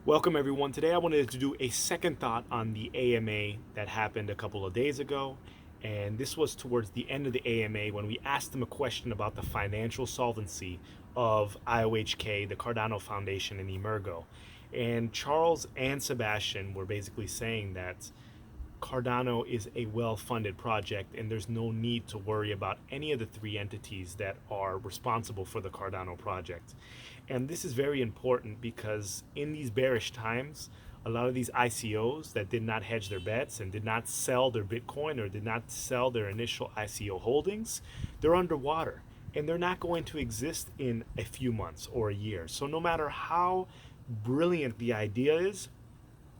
Welcome everyone. Today I wanted to do a second thought on the AMA that happened a couple of days ago. And this was towards the end of the AMA when we asked them a question about the financial solvency of IOHK, the Cardano Foundation, and Emergo. And Charles and Sebastian were basically saying that Cardano is a well-funded project and there's no need to worry about any of the three entities that are responsible for the Cardano project. And this is very important because in these bearish times, a lot of these ICOs that did not hedge their bets and did not sell their Bitcoin or did not sell their initial ICO holdings, they're underwater and they're not going to exist in a few months or a year. So no matter how brilliant the idea is,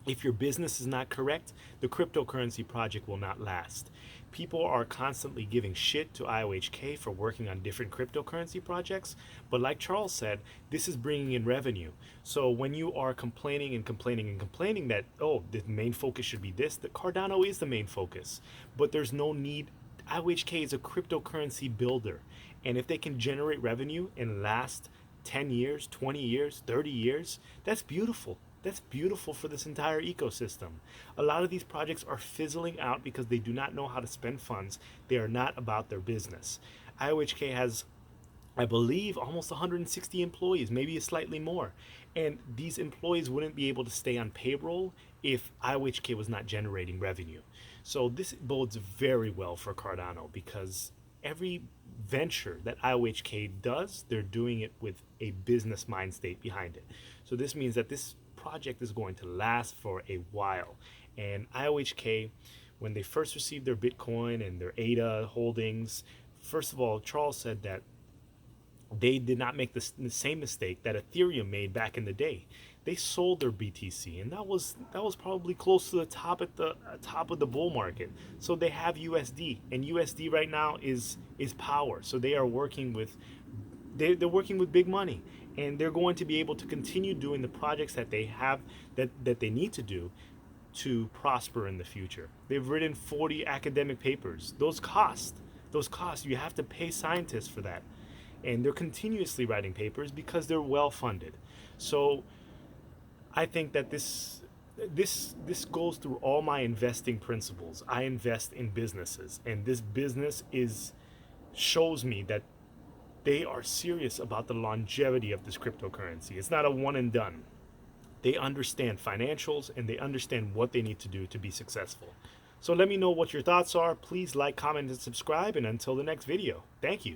if your business is not correct, the cryptocurrency project will not last. People are constantly giving shit to IOHK for working on different cryptocurrency projects, but like Charles said, this is bringing in revenue. So when you are complaining and complaining and complaining that, oh, the main focus should be this, the Cardano is the main focus, but there's no need. IOHK is a cryptocurrency builder, and if they can generate revenue and last 10 years, 20 years, 30 years, that's beautiful. That's beautiful for this entire ecosystem. A lot of these projects are fizzling out because they do not know how to spend funds. They are not about their business. IOHK has, I believe, almost 160 employees, maybe slightly more. And these employees wouldn't be able to stay on payroll if IOHK was not generating revenue. So this bodes very well for Cardano because every venture that IOHK does, they're doing it with a business mind state behind it. So this means that this project is going to last for a while. And IOHK, when they first received their Bitcoin and their ADA holdings, first of all, Charles said that they did not make the same mistake that Ethereum made back in the day. They sold their BTC, and that was probably close to the top at the top of the bull market. So they have USD, and USD right now is power. So they are working with they're working with big money, and they're going to be able to continue doing the projects that they have that they need to do to prosper in the future. They've written 40 academic papers. Those costs, you have to pay scientists for that, and they're continuously writing papers because they're well funded. So I think that this goes through all my investing principles. I invest in businesses, and this business is shows me that they are serious about the longevity of this cryptocurrency. It's not a one and done. They understand financials and they understand what they need to do to be successful. So let me know what your thoughts are. Please like, comment, and subscribe. And until the next video, thank you.